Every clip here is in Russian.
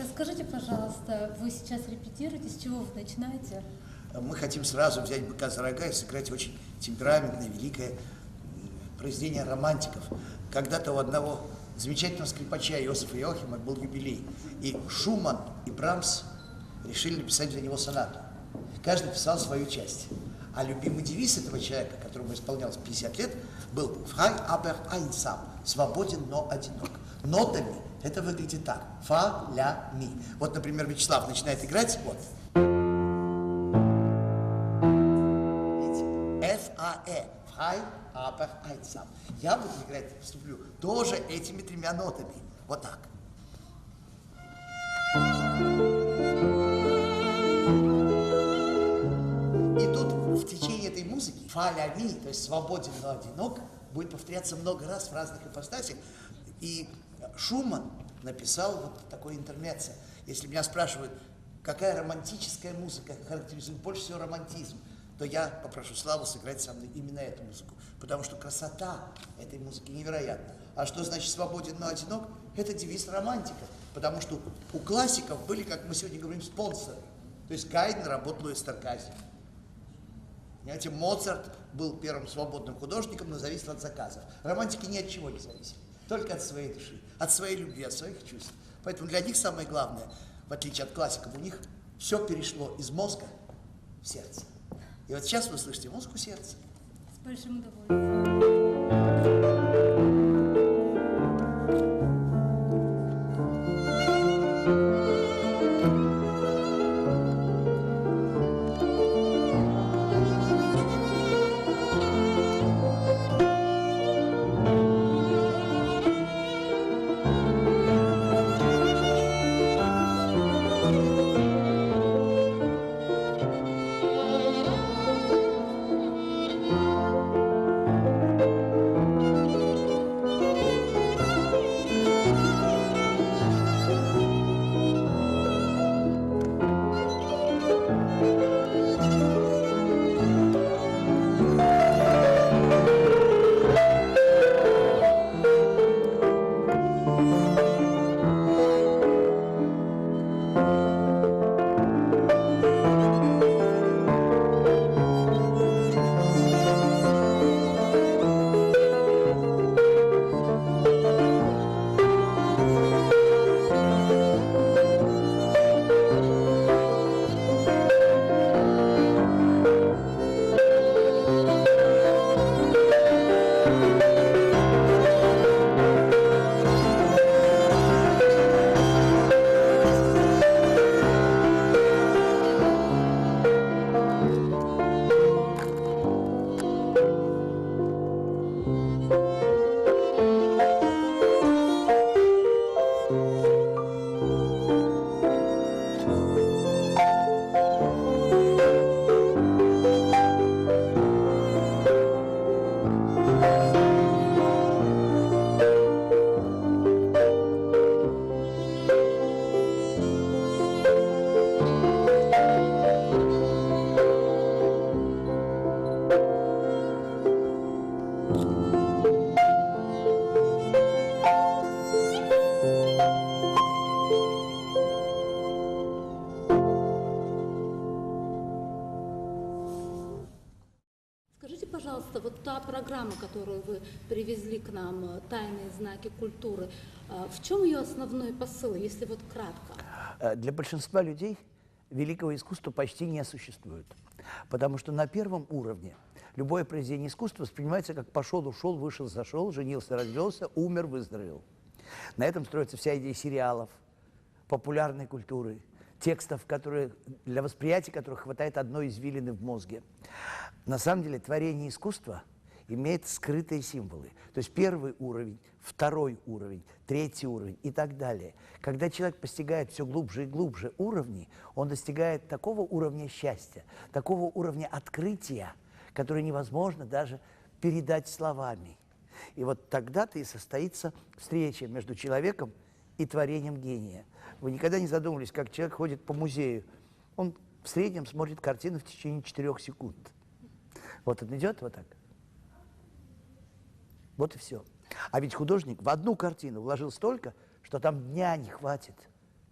Расскажите, пожалуйста, вы сейчас репетируете, с чего вы начинаете? Мы хотим сразу взять быка за рога и сыграть очень темпераментное, великое произведение романтиков. Когда-то у одного замечательного скрипача Иосифа Иоахима был юбилей, и Шуман и Брамс решили написать для него сонату. Каждый писал свою часть. А любимый девиз этого человека, которому исполнялось 50 лет, был «Frei aber einsam» – «Свободен, но одинок». Нотами это выглядит так – «Фа, ля, ми». Вот, например, Вячеслав начинает играть, вот. F-A-E – «Frei aber einsam». Я буду играть, вступлю, тоже этими тремя нотами. Вот так. И тут в течение этой музыки «Фа, ля, ми», то есть «свободен, но одинок», будет повторяться много раз в разных ипостасях. И Шуман написал вот такое интермеццо. Если меня спрашивают, какая романтическая музыка характеризует больше всего романтизм, то я попрошу Славу сыграть со мной именно эту музыку. Потому что красота этой музыки невероятна. А что значит «свободен, но одинок»? Это девиз романтика. Потому что у классиков были, как мы сегодня говорим, спонсоры. То есть Гайден работал у Эстергази. Понимаете, Моцарт был первым свободным художником, но зависел от заказов. Романтики ни от чего не зависели. Только от своей души, от своей любви, от своих чувств. Поэтому для них самое главное, в отличие от классиков, у них все перешло из мозга в сердце. И вот сейчас вы слышите музыку сердца. С большим удовольствием. Скажите, пожалуйста, вот та программа, которую вы привезли к нам, «Тайные знаки культуры», в чем ее основной посыл, если вот кратко? Для большинства людей великого искусства почти не существует. Потому что на первом уровне любое произведение искусства воспринимается как пошел, ушел, вышел, зашел, женился, развелся, умер, выздоровел. На этом строится вся идея сериалов, популярной культуры, текстов, для восприятия которых хватает одной извилины в мозге. На самом деле творение искусства имеет скрытые символы. То есть первый уровень, второй уровень, третий уровень и так далее. Когда человек постигает все глубже и глубже уровни, он достигает такого уровня счастья, такого уровня открытия, который невозможно даже передать словами. И вот тогда-то и состоится встреча между человеком и творением гения. Вы никогда не задумывались, как человек ходит по музею. Он в среднем смотрит картину в течение 4 секунд. Вот он идет вот так. Вот и все. А ведь художник в одну картину вложил столько, что там дня не хватит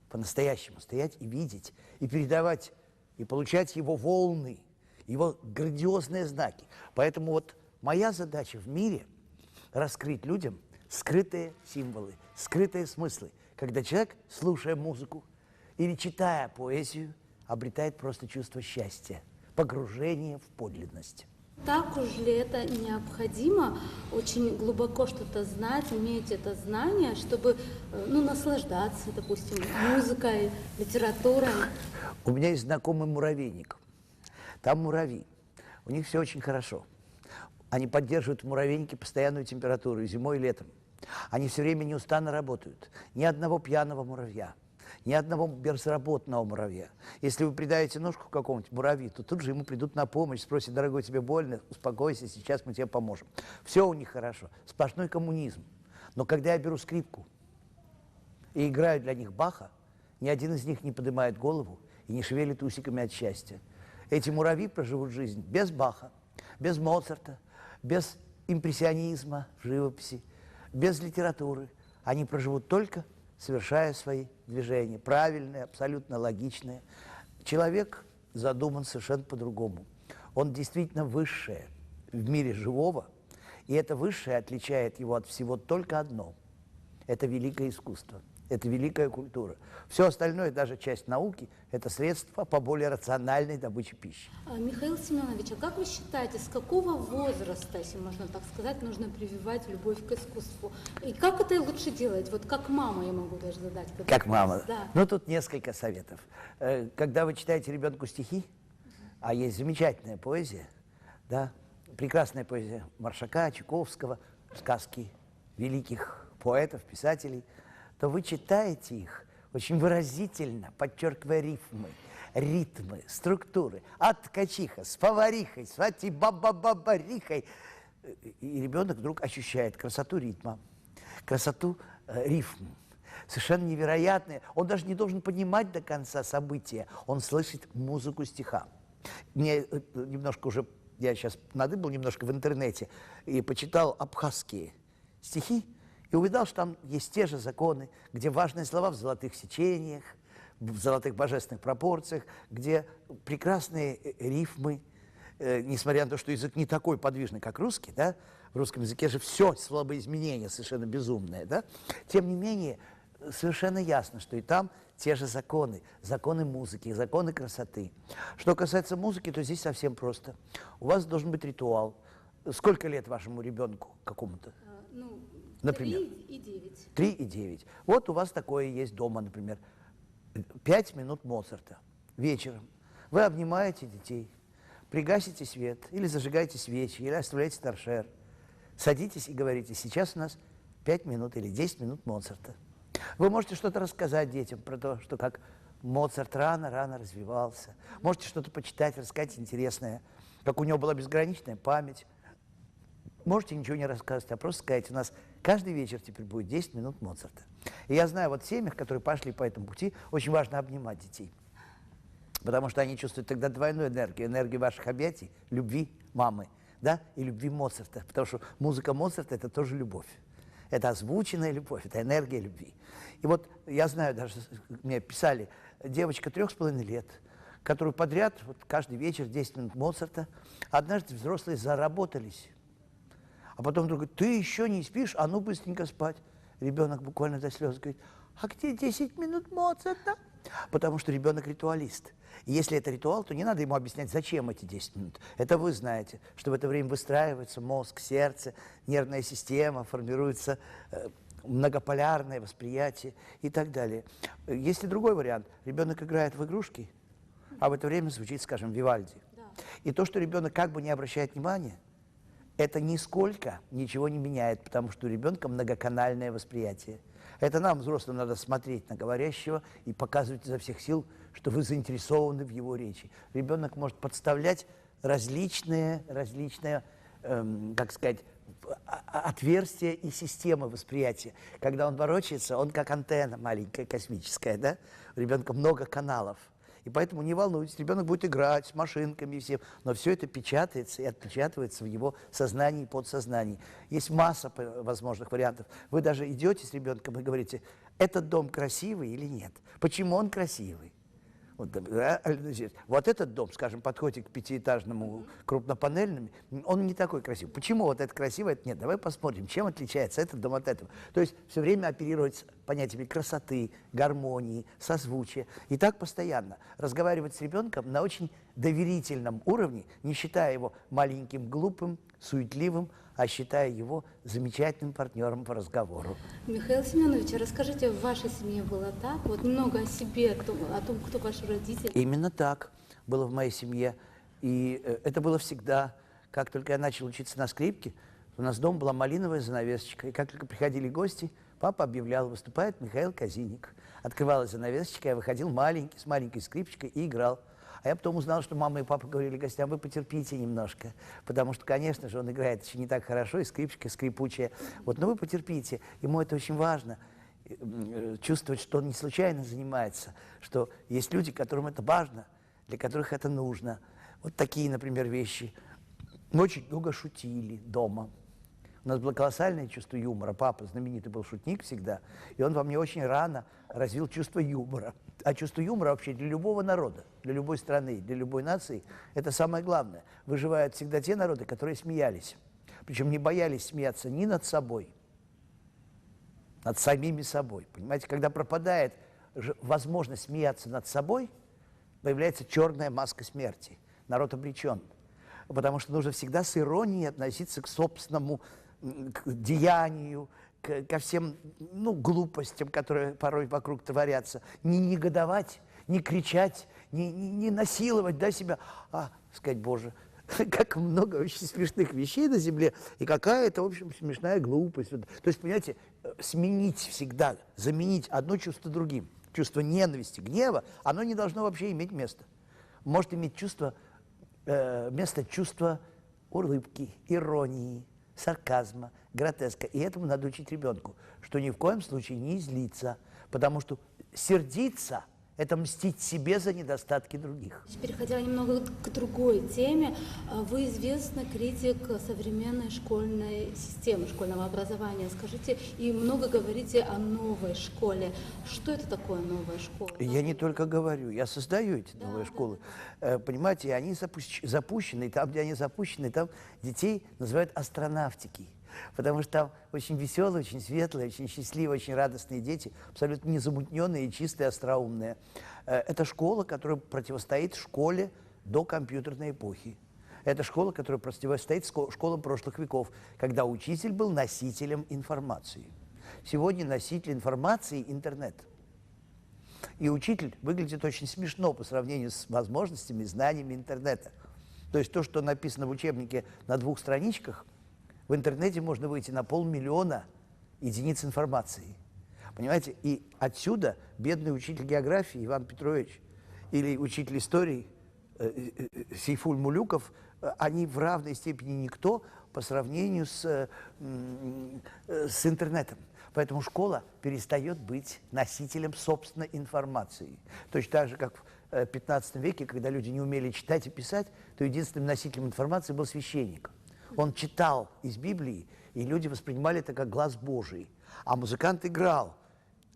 по-настоящему стоять и видеть, и передавать, и получать его волны, его грандиозные знаки. Поэтому вот моя задача в мире – раскрыть людям скрытые символы, скрытые смыслы, когда человек, слушая музыку или читая поэзию, обретает просто чувство счастья, погружение в подлинность. Так уж ли это необходимо очень глубоко что-то знать, иметь это знание, чтобы наслаждаться, допустим, музыкой, литературой? У меня есть знакомый муравейник. Там муравьи. У них все очень хорошо. Они поддерживают в муравейнике постоянную температуру и зимой, и летом. Они все время неустанно работают. Ни одного пьяного муравья, ни одного безработного муравья. Если вы придаете ножку какому-нибудь муравью, то тут же ему придут на помощь, спросят: дорогой, тебе больно? Успокойся, сейчас мы тебе поможем. Все у них хорошо. Сплошной коммунизм. Но когда я беру скрипку и играю для них Баха, ни один из них не поднимает голову и не шевелит усиками от счастья. Эти муравьи проживут жизнь без Баха, без Моцарта, без импрессионизма в живописи, без литературы. Они проживут только совершая свои движения, правильные, абсолютно логичные. Человек задуман совершенно по-другому. Он действительно высшее в мире живого, и это высшее отличает его от всего только одно. Это великое искусство, это великая культура. Все остальное, даже часть науки, это средства по более рациональной добыче пищи. Михаил Семенович, а как вы считаете, с какого возраста, если можно так сказать, нужно прививать любовь к искусству? И как это лучше делать? Вот как мама я могу даже задать. Как мама? Да. Ну, тут несколько советов. Когда вы читаете ребенку стихи, а есть замечательная поэзия, да, прекрасная поэзия Маршака, Чуковского, сказки великих поэтов, писателей, то вы читаете их очень выразительно, подчеркивая ритмы, структуры. От ткачиха, с поварихой, с баба-бабарихой. И ребенок вдруг ощущает красоту ритма, красоту рифм. Совершенно невероятные. Он даже не должен понимать до конца события. Он слышит музыку стиха. Мне немножко уже, я сейчас надыбал немножко в интернете и почитал абхазские стихи, и увидал, что там есть те же законы, где важные слова в золотых сечениях, в золотых божественных пропорциях, где прекрасные рифмы, несмотря на то, что язык не такой подвижный, как русский, да, в русском языке же все слабоизменения совершенно безумные, да, тем не менее, совершенно ясно, что и там те же законы, законы музыки, законы красоты. Что касается музыки, то здесь совсем просто. У вас должен быть ритуал. Сколько лет вашему ребенку какому-то? Например? 3 и 9. 3 и 9. Вот у вас такое есть дома, например. 5 минут Моцарта вечером. Вы обнимаете детей, пригасите свет, или зажигаете свечи, или оставляете торшер. Садитесь и говорите: сейчас у нас 5 минут или 10 минут Моцарта. Вы можете что-то рассказать детям про то, что как Моцарт рано-рано развивался. Можете что-то почитать, рассказать интересное, как у него была безграничная память. Можете ничего не рассказывать, а просто сказать: у нас каждый вечер теперь будет 10 минут Моцарта. И я знаю, вот в семьях, которые пошли по этому пути, очень важно обнимать детей. Потому что они чувствуют тогда двойную энергию. Энергию ваших объятий, любви мамы, да, и любви Моцарта. Потому что музыка Моцарта – это тоже любовь. Это озвученная любовь, это энергия любви. И вот я знаю, даже мне писали, девочка 3,5 лет, которую подряд, вот каждый вечер 10 минут Моцарта, однажды взрослые заработались. А потом вдруг говорит: ты еще не спишь, а ну быстренько спать. Ребенок буквально до слез говорит: а где 10 минут Моцарта? Потому что ребенок ритуалист. И если это ритуал, то не надо ему объяснять, зачем эти 10 минут. Это вы знаете, что в это время выстраивается мозг, сердце, нервная система, формируется многополярное восприятие и так далее. Есть и другой вариант. Ребенок играет в игрушки, а в это время звучит, скажем, Вивальди. Да. И то, что ребенок как бы не обращает внимания, это нисколько ничего не меняет, потому что у ребенка многоканальное восприятие. Это нам, взрослым, надо смотреть на говорящего и показывать изо всех сил, что вы заинтересованы в его речи. Ребенок может подставлять различные как сказать, отверстия и системы восприятия. Когда он ворочается, он как антенна маленькая, космическая, да? У ребенка много каналов. И поэтому не волнуйтесь, ребенок будет играть с машинками и всем, но все это печатается и отпечатывается в его сознании и подсознании. Есть масса возможных вариантов. Вы даже идете с ребенком и говорите: этот дом красивый или нет? Почему он красивый? Вот, да, вот этот дом, скажем, подходит к пятиэтажному крупнопанельному, он не такой красивый. Почему вот это красиво, это нет? Давай посмотрим, чем отличается этот дом от этого. То есть все время оперировать с понятиями красоты, гармонии, созвучия. И так постоянно. Разговаривать с ребенком на очень доверительном уровне, не считая его маленьким, глупым, суетливым, а считая его замечательным партнером по разговору. Михаил Семенович, расскажите, в вашей семье было так? Вот немного о себе, о том, кто ваши родители. Именно так было в моей семье. И это было всегда. Как только я начал учиться на скрипке, у нас дома была малиновая занавесочка. И как только приходили гости, папа объявлял: выступает Михаил Казиник. Открывалась занавесочка, я выходил маленький, с маленькой скрипочкой и играл. А я потом узнал, что мама и папа говорили гостям: вы потерпите немножко, потому что, конечно же, он играет еще не так хорошо, и скрипочка скрипучая. Вот, но вы потерпите, ему это очень важно, чувствовать, что он не случайно занимается, что есть люди, которым это важно, для которых это нужно. Вот такие, например, вещи. Мы очень много шутили дома. У нас было колоссальное чувство юмора. Папа знаменитый был шутник всегда, и он во мне очень рано развил чувство юмора. А чувство юмора вообще для любого народа, для любой страны, для любой нации – это самое главное. Выживают всегда те народы, которые смеялись. Причем не боялись смеяться ни над собой, над самими собой. Понимаете, когда пропадает возможность смеяться над собой, появляется черная маска смерти. Народ обречен. Потому что нужно всегда с иронией относиться к собственному к деянию, ко всем глупостям, которые порой вокруг творятся. Не негодовать, не кричать, не насиловать себя, а сказать: Боже, как много очень смешных вещей на земле, и какая это, в общем, смешная глупость. То есть, понимаете, сменить всегда, заменить одно чувство другим. Чувство ненависти, гнева, оно не должно вообще иметь места. Может иметь место чувства улыбки, иронии, сарказма, гротеска. И этому надо учить ребенку, что ни в коем случае не злиться, потому что сердиться – это мстить себе за недостатки других. Переходя немного к другой теме, вы известный критик современной школьной системы, школьного образования. Скажите, и много говорите о новой школе. Что это такое новая школа? Я не только говорю, я создаю эти новые школы. Понимаете, они запущены, там, где они запущены, там детей называют астронавтикой. Потому что там очень веселые, очень светлые, очень счастливые, очень радостные дети, абсолютно незамутненные, чистые, остроумные. Это школа, которая противостоит школе до компьютерной эпохи. Это школа, которая противостоит школам прошлых веков, когда учитель был носителем информации. Сегодня носитель информации – интернет. И учитель выглядит очень смешно по сравнению с возможностями и знаниями интернета. То есть то, что написано в учебнике на 2 страничках, в интернете можно выйти на 500 000 единиц информации. Понимаете? И отсюда бедный учитель географии Иван Петрович или учитель истории Сейфуль Мулюков, они в равной степени никто по сравнению с интернетом. Поэтому школа перестает быть носителем собственной информации. Точно так же, как в 15 веке, когда люди не умели читать и писать, то единственным носителем информации был священник. Он читал из Библии, и люди воспринимали это как глаз Божий. А музыкант играл,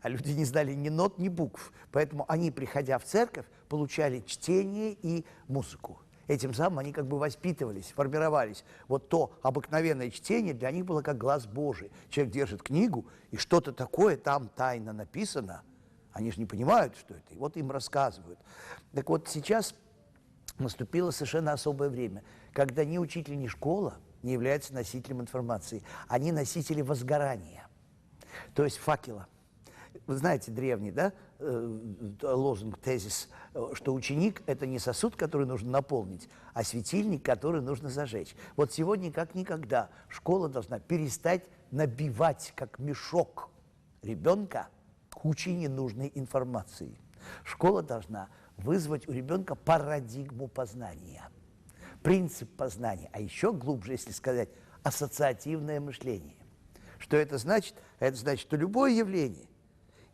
а люди не знали ни нот, ни букв. Поэтому они, приходя в церковь, получали чтение и музыку. Этим самым они как бы воспитывались, формировались. Вот то обыкновенное чтение для них было как глаз Божий. Человек держит книгу, и что-то такое там тайно написано. Они же не понимают, что это. И вот им рассказывают. Так вот сейчас наступило совершенно особое время, когда ни учитель, ни школа не являются носителем информации. Они носители возгорания, то есть факела. Вы знаете древний, да, лозунг, тезис, что ученик – это не сосуд, который нужно наполнить, а светильник, который нужно зажечь. Вот сегодня, как никогда, школа должна перестать набивать, как мешок, ребенка кучей ненужной информации. Школа должна вызвать у ребенка парадигму познания, принцип познания, а еще глубже, если сказать, ассоциативное мышление. Что это значит? Это значит, что любое явление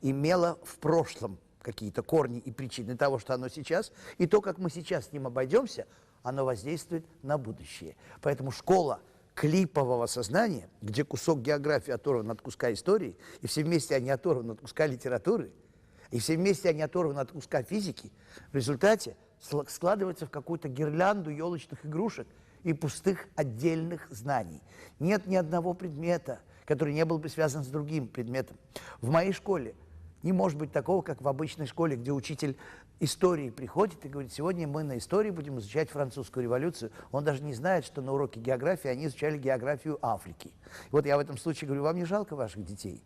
имело в прошлом какие-то корни и причины того, что оно сейчас, и то, как мы сейчас с ним обойдемся, оно воздействует на будущее. Поэтому школа, клипового сознания, где кусок географии оторван от куска истории, и все вместе они оторваны от куска литературы, и все вместе они оторваны от куска физики, в результате складывается в какую-то гирлянду елочных игрушек и пустых отдельных знаний. Нет ни одного предмета, который не был бы связан с другим предметом. В моей школе не может быть такого, как в обычной школе, где учитель истории приходит и говорит: сегодня мы на истории будем изучать французскую революцию. Он даже не знает, что на уроке географии они изучали географию Африки. И вот я в этом случае говорю: вам не жалко ваших детей?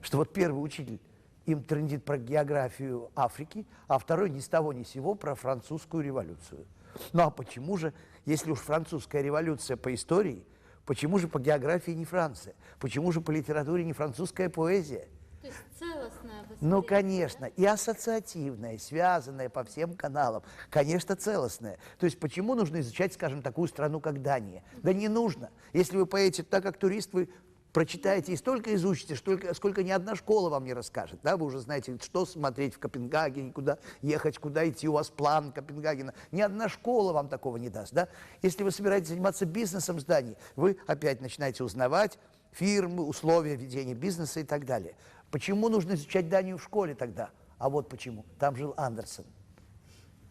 Что вот первый учитель им трындит про географию Африки, а второй ни с того ни с сего про французскую революцию. Ну а почему же, если уж французская революция по истории, почему же по географии не Франция? Почему же по литературе не французская поэзия? То есть целостное восприятие. Ну, конечно, и ассоциативное, связанное по всем каналам, конечно, целостное. То есть почему нужно изучать, скажем, такую страну, как Дания? Да не нужно. Если вы поедете так, как турист, вы прочитаете и столько изучите, сколько ни одна школа вам не расскажет. Да? Вы уже знаете, что смотреть в Копенгагене, куда ехать, куда идти, у вас план Копенгагена. Ни одна школа вам такого не даст. Да? Если вы собираетесь заниматься бизнесом в Дании, вы опять начинаете узнавать фирмы, условия ведения бизнеса и так далее. Почему нужно изучать Данию в школе тогда? А вот почему. Там жил Андерсен.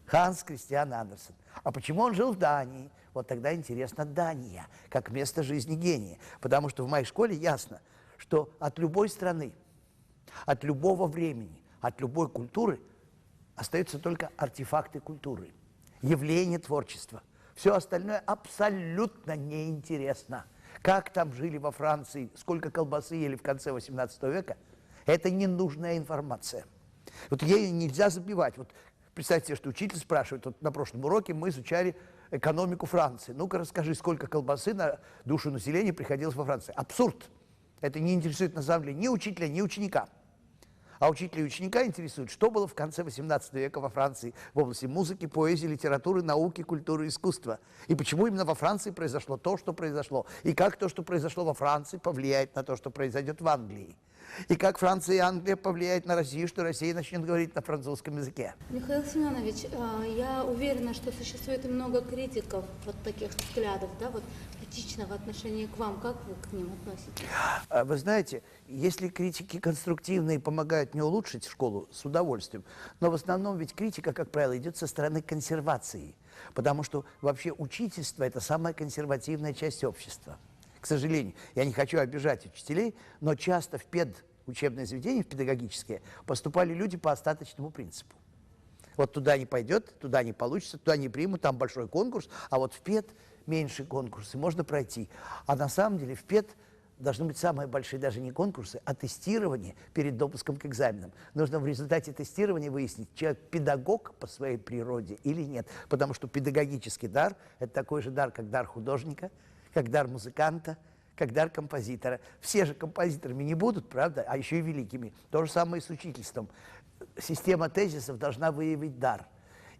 Ханс Кристиан Андерсен. А почему он жил в Дании? Вот тогда интересно Дания, как место жизни гения. Потому что в моей школе ясно, что от любой страны, от любого времени, от любой культуры остаются только артефакты культуры, явления творчества. Все остальное абсолютно неинтересно. Как там жили во Франции, сколько колбасы ели в конце 18 века, это ненужная информация. Вот ею нельзя забивать. Вот представьте себе, что учитель спрашивает: вот на прошлом уроке мы изучали экономику Франции. Ну-ка расскажи, сколько колбасы на душу населения приходилось во Франции. Абсурд. Это не интересует на самом деле ни учителя, ни ученика. А учителя и ученика интересует, что было в конце 18 века во Франции в области музыки, поэзии, литературы, науки, культуры, искусства. И почему именно во Франции произошло то, что произошло. И как то, что произошло во Франции, повлияет на то, что произойдет в Англии. И как Франция и Англия повлияют на Россию, что Россия начнет говорить на французском языке. Михаил Семенович, я уверена, что существует и много критиков вот таких взглядов, да, вот критичного отношения к вам. Как вы к ним относитесь? Вы знаете, если критики конструктивные помогают мне улучшить школу, с удовольствием. Но в основном ведь критика, как правило, идет со стороны консервации. Потому что вообще учительство – это самая консервативная часть общества. К сожалению, я не хочу обижать учителей, но часто в педучебные заведения, в педагогические, поступали люди по остаточному принципу. Вот туда не пойдет, туда не получится, туда не примут, там большой конкурс, а вот в пед меньшие конкурсы можно пройти. А на самом деле в пед должны быть самые большие даже не конкурсы, а тестирование перед допуском к экзаменам. Нужно в результате тестирования выяснить, человек педагог по своей природе или нет. Потому что педагогический дар – это такой же дар, как дар художника, как дар музыканта, как дар композитора. Все же композиторами не будут, правда, а еще и великими. То же самое и с учительством. Система тезисов должна выявить дар.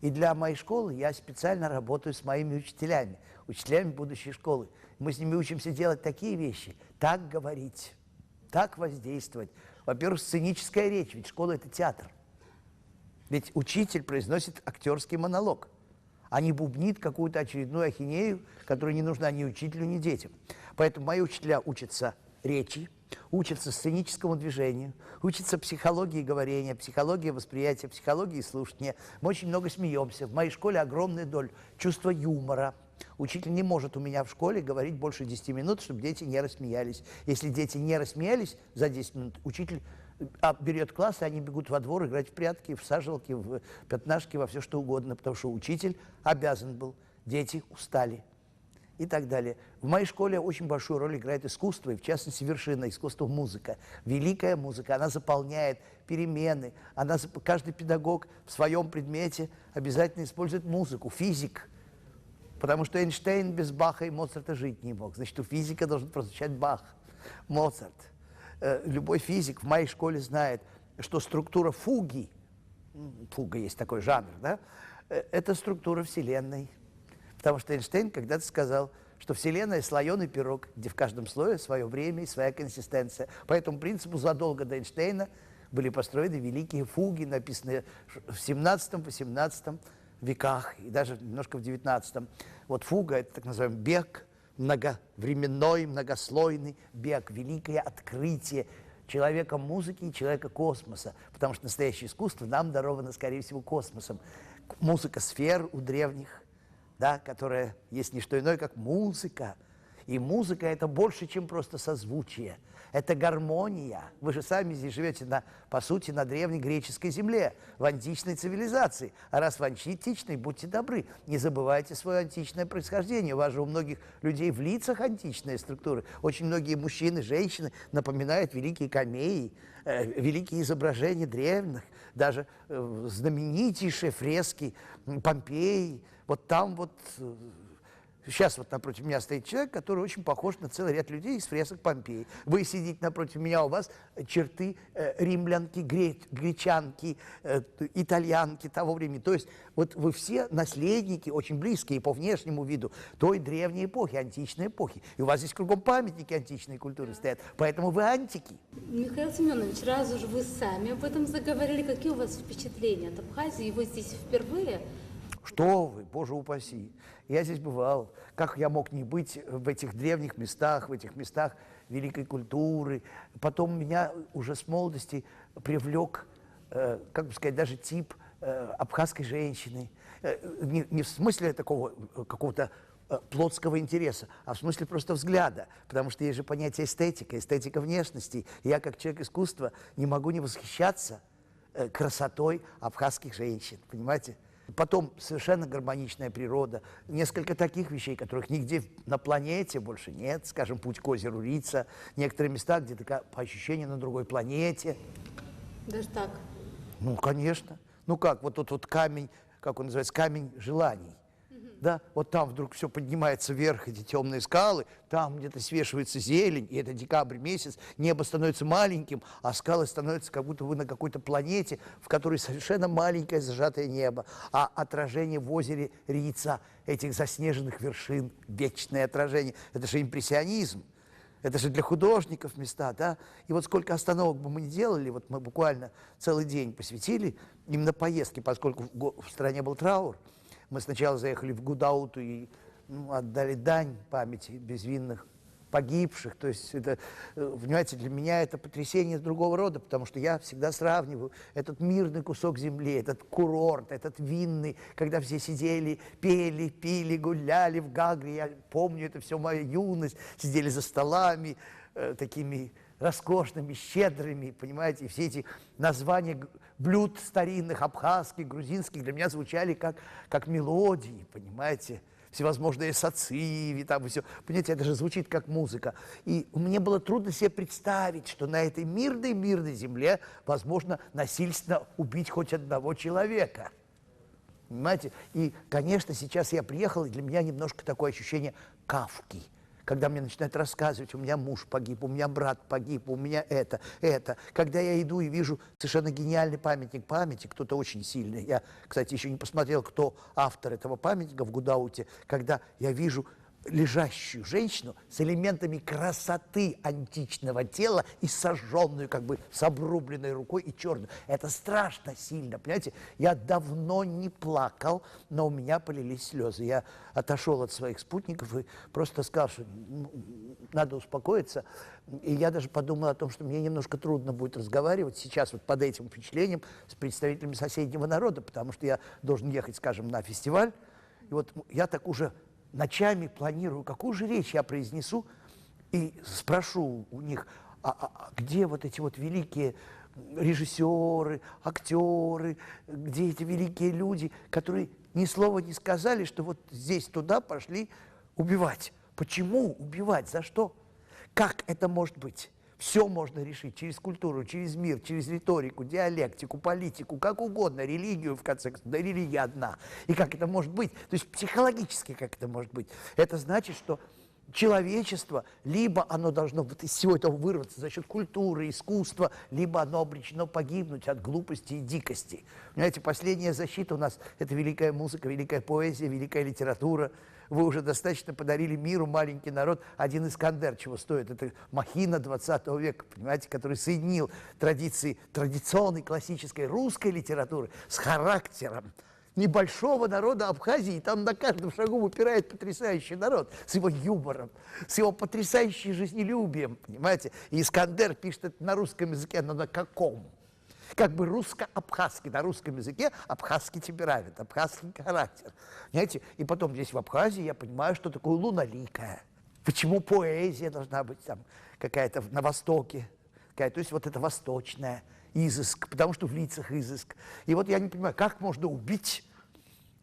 И для моей школы я специально работаю с моими учителями, учителями будущей школы. Мы с ними учимся делать такие вещи, так говорить, так воздействовать. Во-первых, сценическая речь, ведь школа – это театр. Ведь учитель произносит актерский монолог, а не бубнит какую-то очередную ахинею, которая не нужна ни учителю, ни детям. Поэтому мои учителя учатся речи, учатся сценическому движению, учатся психологии говорения, психологии восприятия, психологии слушания. Мы очень много смеемся. В моей школе огромная доля чувства юмора. Учитель не может у меня в школе говорить больше 10 минут, чтобы дети не рассмеялись. Если дети не рассмеялись за 10 минут, учитель берет класс, и они бегут во двор играть в прятки, в сажалки, в пятнашки, во все что угодно, потому что учитель обязан был. Дети устали и так далее. В моей школе очень большую роль играет искусство, и в частности вершина искусства – музыка. Великая музыка, она заполняет перемены, каждый педагог в своем предмете обязательно использует музыку, физик. Потому что Эйнштейн без Баха и Моцарта жить не мог. Значит, у физика должен прозвучать Бах, Моцарт. Любой физик в моей школе знает, что структура фуги, фуга есть такой жанр, да, это структура Вселенной. Потому что Эйнштейн когда-то сказал, что Вселенная – слоеный пирог, где в каждом слое свое время и своя консистенция. По этому принципу задолго до Эйнштейна были построены великие фуги, написанные в 17-18 веках и даже немножко в 19. Вот фуга – это так называемый бег, многовременной, многослойный бег, великое открытие человека музыки и человека космоса, потому что настоящее искусство нам даровано, скорее всего, космосом. Музыка сфер у древних, да, которая есть не что иное, как музыка. И музыка – это больше, чем просто созвучие. Это гармония. Вы же сами здесь живете, по сути, на древней греческой земле, в античной цивилизации. А раз в античной, будьте добры, не забывайте свое античное происхождение. У вас же у многих людей в лицах античные структуры. Очень многие мужчины, женщины напоминают великие камеи, великие изображения древних, даже знаменитейшие фрески Помпеи. Вот там вот... Сейчас вот напротив меня стоит человек, который очень похож на целый ряд людей из фресок Помпеи. Вы сидите напротив меня, у вас черты римлянки, гречанки, итальянки того времени. То есть вот вы все наследники, очень близкие по внешнему виду той древней эпохи, античной эпохи. И у вас здесь кругом памятники античной культуры стоят, поэтому вы антики. Михаил Семенович, раз уж вы сами об этом заговорили, какие у вас впечатления от Абхазии? Вы здесь впервые? Что вы, Боже упаси! Я здесь бывал. Как я мог не быть в этих древних местах, в этих местах великой культуры? Потом меня уже с молодости привлек, как бы сказать, даже тип абхазской женщины. Не в смысле такого какого-то плотского интереса, а в смысле просто взгляда. Потому что есть же понятие эстетика, эстетика внешности. И я, как человек искусства, не могу не восхищаться красотой абхазских женщин, понимаете? Потом совершенно гармоничная природа. Несколько таких вещей, которых нигде на планете больше нет. Скажем, путь к озеру Рица. Некоторые места, где ты по ощущению на другой планете. Даже так? Ну, конечно. Ну как, вот тот вот камень, как он называется, камень желаний. Да, вот там вдруг все поднимается вверх, эти темные скалы, там где-то свешивается зелень, и это декабрь месяц, небо становится маленьким, а скалы становятся, как будто вы на какой-то планете, в которой совершенно маленькое зажатое небо, а отражение в озере Рица, этих заснеженных вершин, вечное отражение, это же импрессионизм. Это же для художников места, да? И вот сколько остановок бы мы ни делали, вот мы буквально целый день посвятили именно поездке, поскольку в стране был траур. Мы сначала заехали в Гудауту и отдали дань памяти безвинных погибших. То есть это, понимаете, для меня это потрясение другого рода, потому что я всегда сравниваю этот мирный кусок земли, этот курорт, этот винный, когда все сидели, пели, пили, гуляли в Гагре. Я помню, это все моя юность, сидели за столами такими роскошными, щедрыми, понимаете, и все эти названия блюд старинных, абхазских, грузинских для меня звучали как мелодии, понимаете, всевозможные сациви, там и все, понимаете, это же звучит как музыка. И мне было трудно себе представить, что на этой мирной земле возможно насильственно убить хоть одного человека. Понимаете? И, конечно, сейчас я приехал, и для меня немножко такое ощущение Кафки. Когда мне начинают рассказывать, у меня муж погиб, у меня брат погиб, у меня это. Когда я иду и вижу совершенно гениальный памятник памяти, кто-то очень сильный. Я, кстати, еще не посмотрел, кто автор этого памятника в Гудауте. Когда я вижу лежащую женщину с элементами красоты античного тела и сожженную, как бы с обрубленной рукой и черную. Это страшно сильно, понимаете? Я давно не плакал, но у меня полились слезы. Я отошел от своих спутников и просто сказал, что надо успокоиться. И я даже подумал о том, что мне немножко трудно будет разговаривать сейчас вот под этим впечатлением с представителями соседнего народа, потому что я должен ехать, скажем, на фестиваль. И вот я так уже ночами планирую, какую же речь я произнесу, и спрошу у них, где вот эти вот великие режиссеры, актеры, где эти великие люди, которые ни слова не сказали, что вот здесь туда пошли убивать. Почему убивать? За что? Как это может быть? Все можно решить через культуру, через мир, через риторику, диалектику, политику, как угодно, религию, в конце концов, да религия одна. И как это может быть? То есть психологически как это может быть? Это значит, что человечество, либо оно должно вот из всего этого вырваться за счет культуры, искусства, либо оно обречено погибнуть от глупости и дикости. Понимаете, последняя защита у нас – это великая музыка, великая поэзия, великая литература. Вы уже достаточно подарили миру, маленький народ, один Искандер, чего стоит. Это махина 20 века, понимаете, который соединил традиции традиционной классической русской литературы с характером небольшого народа Абхазии. Там на каждом шагу выпирает потрясающий народ с его юмором, с его потрясающим жизнелюбием, понимаете? И Искандер пишет это на русском языке, но на каком? Как бы русско-абхазский, на русском языке абхазский темперамент, абхазский характер. Понимаете? И потом здесь в Абхазии я понимаю, что такое луналикая. Почему поэзия должна быть там какая-то на Востоке, то есть вот это восточная изыск, потому что в лицах изыск. И вот я не понимаю, как можно убить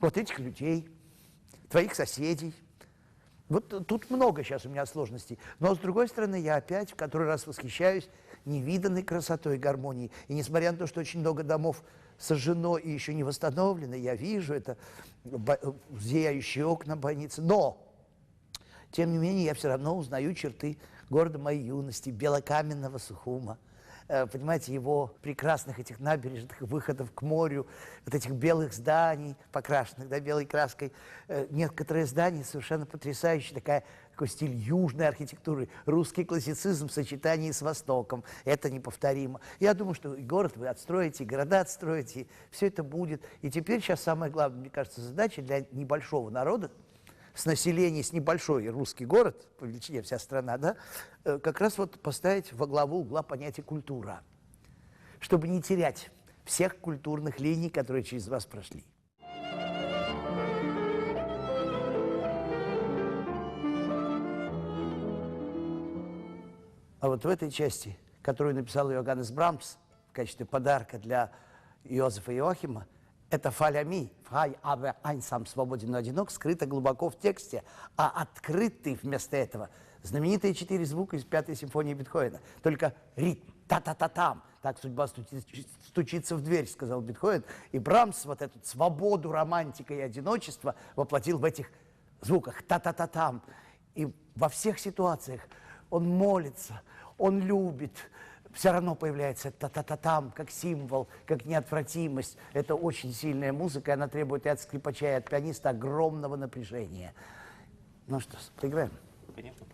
вот этих людей, твоих соседей. Вот тут много сейчас у меня сложностей. Но, с другой стороны, я опять в который раз восхищаюсь невиданной красотой и гармонией. И несмотря на то, что очень много домов сожжено и еще не восстановлено, я вижу это, зияющие окна больницы. Но, тем не менее, я все равно узнаю черты города моей юности, белокаменного Сухума. Понимаете, его прекрасных этих набережных выходов к морю, вот этих белых зданий, покрашенных, да, белой краской. Некоторые здания совершенно потрясающие, такой стиль южной архитектуры, русский классицизм в сочетании с Востоком. Это неповторимо. Я думаю, что и город вы отстроите, и города отстроите, и все это будет. И теперь сейчас самая главная, мне кажется, задача для небольшого народа, с населением, с небольшой русский город, по величине вся страна, да, как раз вот поставить во главу угла понятие культура, чтобы не терять всех культурных линий, которые через вас прошли. А вот в этой части, которую написал Йоганнес Брамс в качестве подарка для Йозефа Иоахима, это «фаля-ми», «фрай абе айнсам», «свободен, но одинок», скрыто глубоко в тексте, а открыты вместо этого знаменитые 4 звука из 5-й симфонии Бетховена. Только ритм, та-та-та-там, так судьба стучится в дверь, сказал Бетховен. И Брамс вот эту свободу, романтика и одиночество воплотил в этих звуках, та-та-та-там. И во всех ситуациях он молится, он любит, все равно появляется та-та-та-там, как символ, как неотвратимость. Это очень сильная музыка, она требует и от скрипача, и от пианиста огромного напряжения. Ну что, поиграем? Конечно.